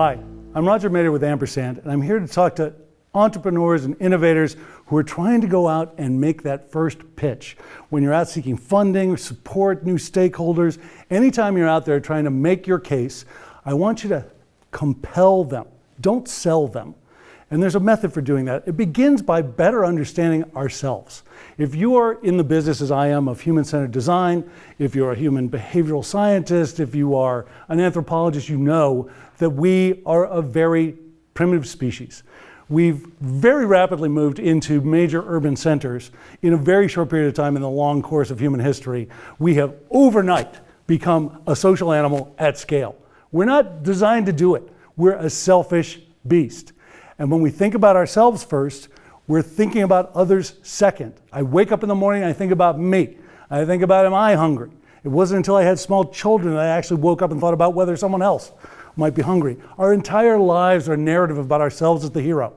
Hi, I'm Roger Mader with Ampersand, and I'm here to talk to entrepreneurs and innovators who are trying to go out and make that first pitch. When you're out seeking funding, support, new stakeholders, anytime you're out there trying to make your case, I want you to compel them. Don't sell them. And there's a method for doing that. It begins by better understanding ourselves. If you are in the business, as I am, of human-centered design, if you're a human behavioral scientist, if you are an anthropologist, you know that we are a very primitive species. We've very rapidly moved into major urban centers in a very short period of time in the long course of human history. We have overnight become a social animal at scale. We're not designed to do it. We're a selfish beast. And when we think about ourselves first, we're thinking about others second. I wake up in the morning and I think about me. I think about, am I hungry? It wasn't until I had small children that I actually woke up and thought about whether someone else might be hungry. Our entire lives are a narrative about ourselves as the hero.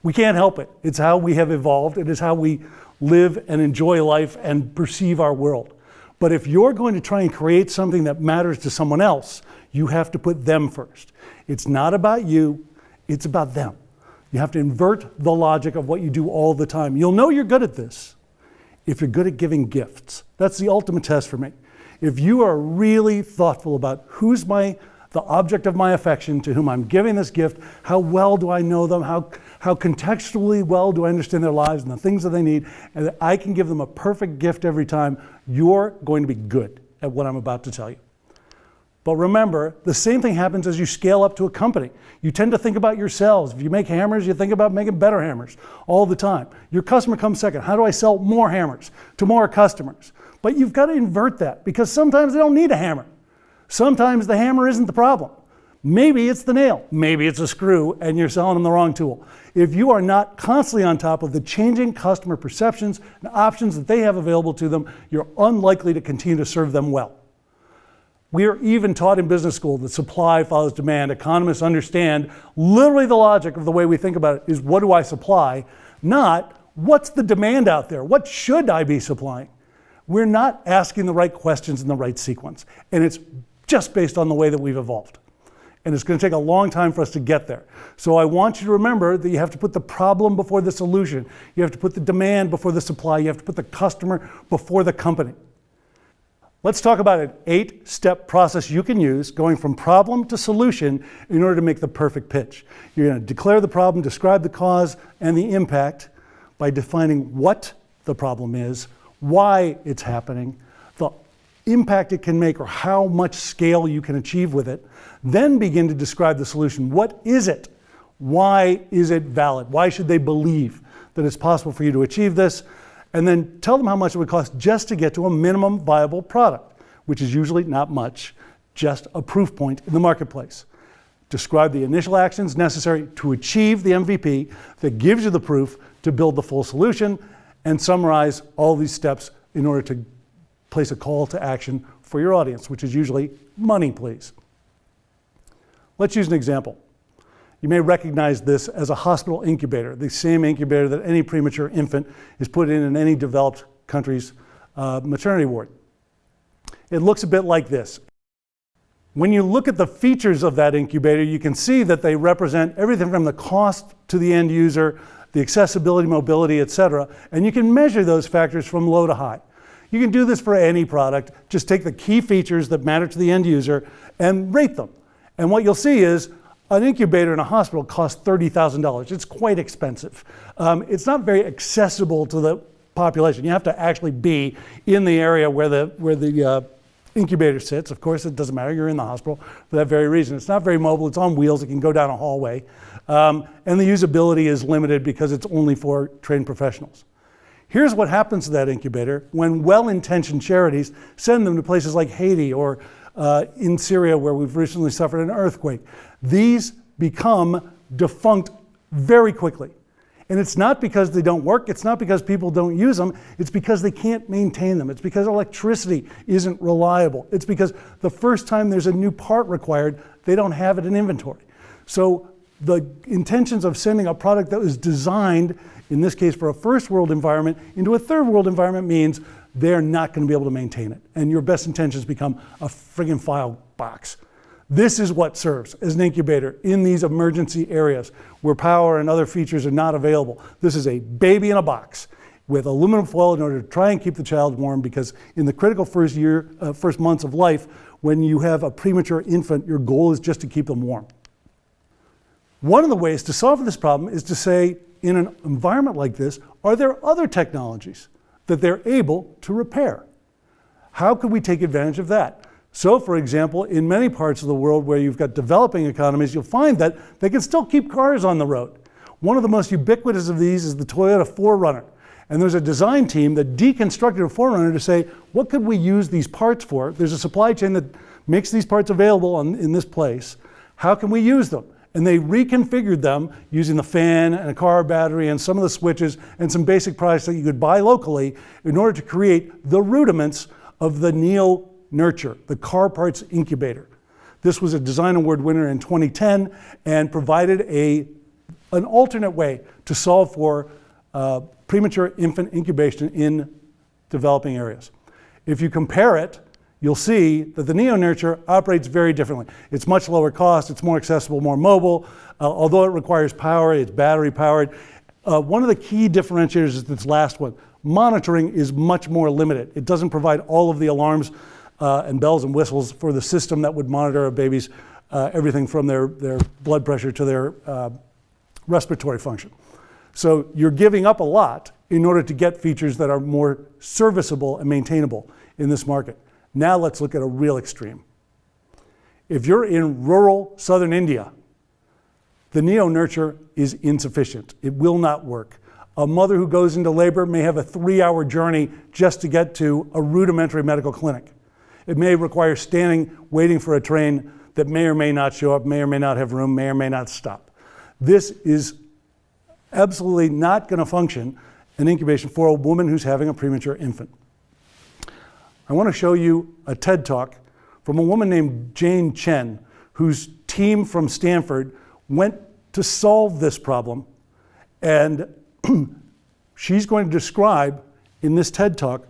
We can't help it. It's how we have evolved. It is how we live and enjoy life and perceive our world. But if you're going to try and create something that matters to someone else, you have to put them first. It's not about you, it's about them. You have to invert the logic of what you do all the time. You'll know you're good at this if you're good at giving gifts. That's the ultimate test for me. If you are really thoughtful about who's the object of my affection, to whom I'm giving this gift, how well do I know them, how contextually well do I understand their lives and the things that they need, and that I can give them a perfect gift every time, you're going to be good at what I'm about to tell you. But remember, the same thing happens as you scale up to a company. You tend to think about yourselves. If you make hammers, you think about making better hammers all the time. Your customer comes second. How do I sell more hammers to more customers? But you've got to invert that, because sometimes they don't need a hammer. Sometimes the hammer isn't the problem. Maybe it's the nail. Maybe it's a screw and you're selling them the wrong tool. If you are not constantly on top of the changing customer perceptions and options that they have available to them, you're unlikely to continue to serve them well. We are even taught in business school that supply follows demand. Economists understand literally the logic of the way we think about it is, what do I supply? Not, what's the demand out there? What should I be supplying? We're not asking the right questions in the right sequence. And it's just based on the way that we've evolved. And it's going to take a long time for us to get there. So I want you to remember that you have to put the problem before the solution. You have to put the demand before the supply. You have to put the customer before the company. Let's talk about an 8-step process you can use going from problem to solution in order to make the perfect pitch. You're going to declare the problem, describe the cause and the impact by defining what the problem is, why it's happening, the impact it can make or how much scale you can achieve with it. Then begin to describe the solution. What is it? Why is it valid? Why should they believe that it's possible for you to achieve this? And then tell them how much it would cost just to get to a minimum viable product, which is usually not much, just a proof point in the marketplace. Describe the initial actions necessary to achieve the MVP that gives you the proof to build the full solution, and summarize all these steps in order to place a call to action for your audience, which is usually money, please. Let's use an example. You may recognize this as a hospital incubator, the same incubator that any premature infant is put in any developed country's maternity ward. It looks a bit like this. When you look at the features of that incubator, you can see that they represent everything from the cost to the end user, the accessibility, mobility, etc. And you can measure those factors from low to high. You can do this for any product. Just take the key features that matter to the end user and rate them. And what you'll see is an incubator in a hospital costs $30,000. It's quite expensive. It's not very accessible to the population. You have to actually be in the area where the incubator sits. Of course, it doesn't matter. You're in the hospital for that very reason. It's not very mobile. It's on wheels. It can go down a hallway. And the usability is limited because it's only for trained professionals. Here's what happens to that incubator when well-intentioned charities send them to places like Haiti or in Syria, where we've recently suffered an earthquake. These become defunct very quickly. And it's not because they don't work, it's not because people don't use them, it's because they can't maintain them. It's because electricity isn't reliable. It's because the first time there's a new part required, they don't have it in inventory. So the intentions of sending a product that was designed, in this case for a first world environment, into a third world environment means they're not going to be able to maintain it. And your best intentions become a friggin' file box. This is what serves as an incubator in these emergency areas where power and other features are not available. This is a baby in a box with aluminum foil in order to try and keep the child warm, because in the critical first months of life, when you have a premature infant, your goal is just to keep them warm. One of the ways to solve this problem is to say, in an environment like this, are there other technologies that they're able to repair? How could we take advantage of that? So, for example, in many parts of the world where you've got developing economies, you'll find that they can still keep cars on the road. One of the most ubiquitous of these is the Toyota 4Runner. And there's a design team that deconstructed a 4Runner to say, what could we use these parts for? There's a supply chain that makes these parts available in this place. How can we use them? And they reconfigured them using the fan and a car battery and some of the switches and some basic products that you could buy locally in order to create the rudiments of the Neo Nurture, the car parts incubator. This was a design award winner in 2010 and provided an alternate way to solve for premature infant incubation in developing areas. If you compare it, you'll see that the Neo Nurture operates very differently. It's much lower cost, it's more accessible, more mobile. Although it requires power, it's battery powered. One of the key differentiators is this last one. Monitoring is much more limited. It doesn't provide all of the alarms and bells and whistles for the system that would monitor a baby's everything from their blood pressure to their respiratory function. So you're giving up a lot in order to get features that are more serviceable and maintainable in this market. Now let's look at a real extreme. If you're in rural southern India, the Neo Nurture is insufficient. It will not work. A mother who goes into labor may have a 3-hour journey just to get to a rudimentary medical clinic. It may require standing, waiting for a train that may or may not show up, may or may not have room, may or may not stop. This is absolutely not going to function in incubation for a woman who's having a premature infant. I want to show you a TED Talk from a woman named Jane Chen, whose team from Stanford went to solve this problem. And she's going to describe in this TED Talk,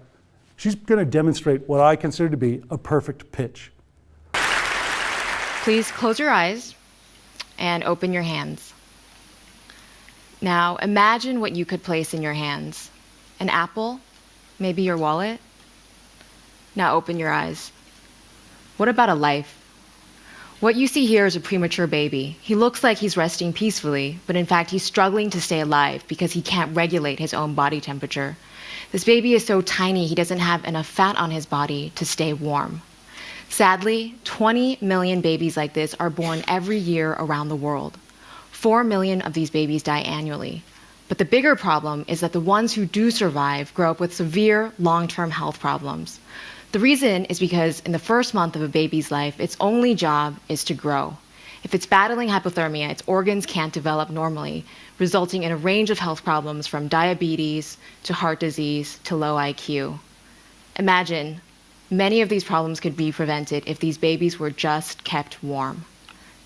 she's going to demonstrate what I consider to be a perfect pitch. Please close your eyes and open your hands. Now imagine what you could place in your hands. An apple, maybe your wallet. Now open your eyes. What about a life? What you see here is a premature baby. He looks like he's resting peacefully, but in fact he's struggling to stay alive because he can't regulate his own body temperature. This baby is so tiny he doesn't have enough fat on his body to stay warm. Sadly, 20 million babies like this are born every year around the world. 4 million of these babies die annually. But the bigger problem is that the ones who do survive grow up with severe long-term health problems. The reason is because in the first month of a baby's life, its only job is to grow. If it's battling hypothermia, its organs can't develop normally, resulting in a range of health problems from diabetes to heart disease to low IQ. Imagine, many of these problems could be prevented if these babies were just kept warm.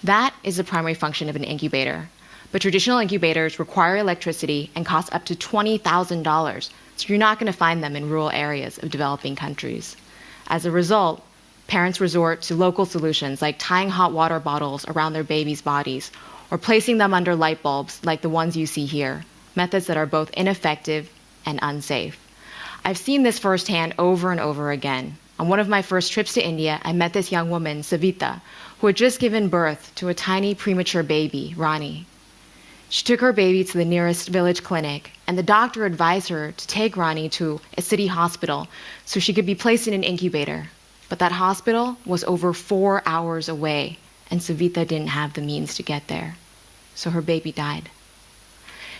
That is the primary function of an incubator. But traditional incubators require electricity and cost up to $20,000, so you're not going to find them in rural areas of developing countries. As a result, parents resort to local solutions like tying hot water bottles around their babies' bodies or placing them under light bulbs like the ones you see here, methods that are both ineffective and unsafe. I've seen this firsthand over and over again. On one of my first trips to India, I met this young woman, Savita, who had just given birth to a tiny premature baby, Rani. She took her baby to the nearest village clinic, and the doctor advised her to take Rani to a city hospital so she could be placed in an incubator. But that hospital was over 4 hours away, and Savita didn't have the means to get there. So her baby died.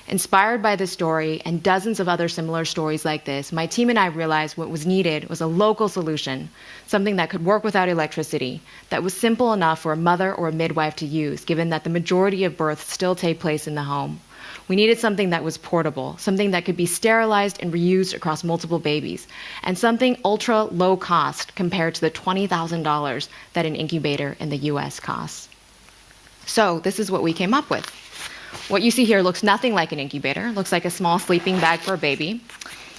Inspired by this story and dozens of other similar stories like this, my team and I realized what was needed was a local solution, something that could work without electricity, that was simple enough for a mother or a midwife to use, given that the majority of births still take place in the home. We needed something that was portable, something that could be sterilized and reused across multiple babies, and something ultra low cost compared to the $20,000 that an incubator in the US costs. So this is what we came up with. What you see here looks nothing like an incubator. It looks like a small sleeping bag for a baby.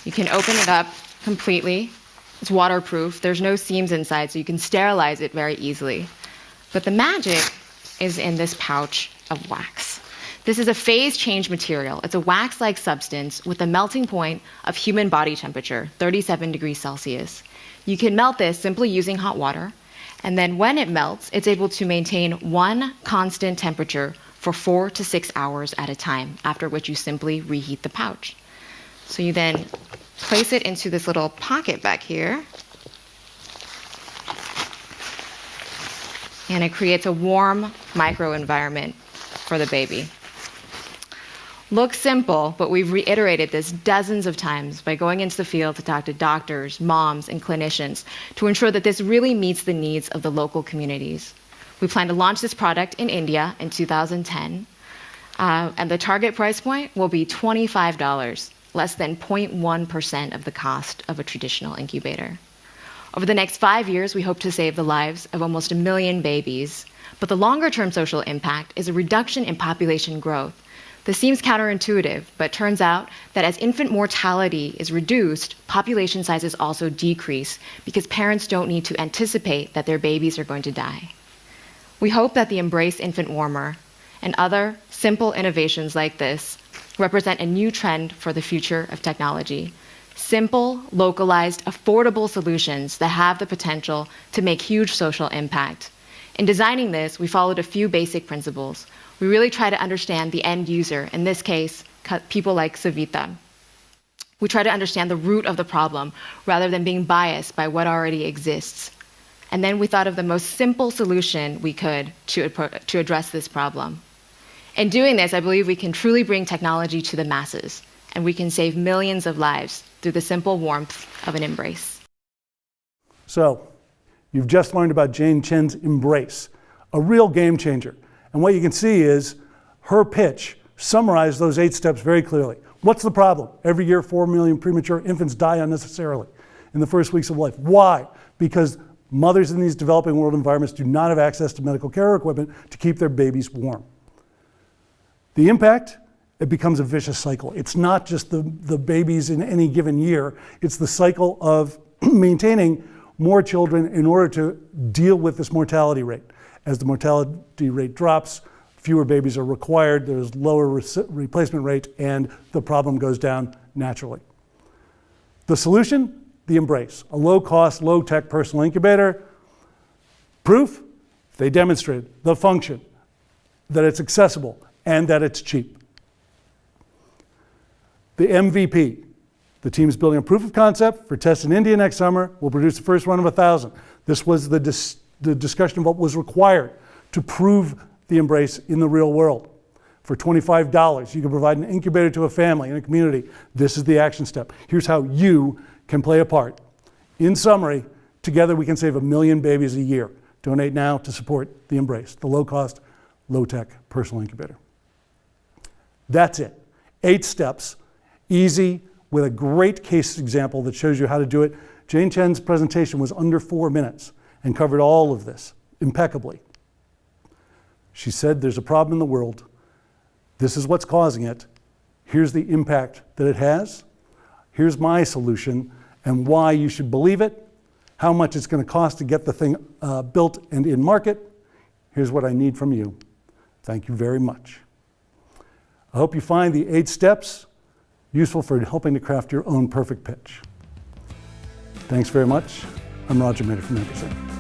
You can open it up completely. It's waterproof. There's no seams inside, so you can sterilize it very easily. But the magic is in this pouch of wax. This is a phase change material. It's a wax-like substance with a melting point of human body temperature, 37 degrees Celsius. You can melt this simply using hot water, and then when it melts, it's able to maintain one constant temperature for 4 to 6 hours at a time, after which you simply reheat the pouch. So you then place it into this little pocket back here, and it creates a warm microenvironment for the baby. Looks simple, but we've reiterated this dozens of times by going into the field to talk to doctors, moms, and clinicians to ensure that this really meets the needs of the local communities. We plan to launch this product in India in 2010, and the target price point will be $25, less than 0.1% of the cost of a traditional incubator. Over the next 5 years, we hope to save the lives of almost 1 million babies, but the longer-term social impact is a reduction in population growth. This seems counterintuitive, but turns out that as infant mortality is reduced, population sizes also decrease because parents don't need to anticipate that their babies are going to die. We hope that the Embrace infant warmer and other simple innovations like this represent a new trend for the future of technology. Simple, localized, affordable solutions that have the potential to make huge social impact. In designing this, we followed a few basic principles. We really try to understand the end user, in this case, people like Savita. We try to understand the root of the problem rather than being biased by what already exists. And then we thought of the most simple solution we could to address this problem. In doing this, I believe we can truly bring technology to the masses, and we can save millions of lives through the simple warmth of an embrace. So, you've just learned about Jane Chen's Embrace, a real game changer. And what you can see is her pitch summarized those 8 steps very clearly. What's the problem? Every year, 4 million premature infants die unnecessarily in the first weeks of life. Why? Because mothers in these developing world environments do not have access to medical care equipment to keep their babies warm. The impact? It becomes a vicious cycle. It's not just the babies in any given year. It's the cycle of maintaining more children in order to deal with this mortality rate. As the mortality rate drops, fewer babies are required, there's lower replacement rate, and the problem goes down naturally. The solution? The Embrace, a low-cost, low-tech personal incubator. Proof? They demonstrated the function, that it's accessible, and that it's cheap. The MVP, the team's building a proof of concept for tests in India next summer. We'll produce the first run of 1,000. This was the discussion of what was required to prove the Embrace in the real world. For $25, you can provide an incubator to a family in a community. This is the action step. Here's how you can play a part. In summary, together we can save 1 million babies a year. Donate now to support the Embrace, the low-cost, low-tech personal incubator. That's it. 8 steps, easy, with a great case example that shows you how to do it. Jane Chen's presentation was under 4 minutes and covered all of this impeccably. She said there's a problem in the world. This is what's causing it. Here's the impact that it has. Here's my solution and why you should believe it, how much it's going to cost to get the thing built and in market. Here's what I need from you. Thank you very much. I hope you find the 8 steps useful for helping to craft your own perfect pitch. Thanks very much. I'm Roger Mader from Ampersand.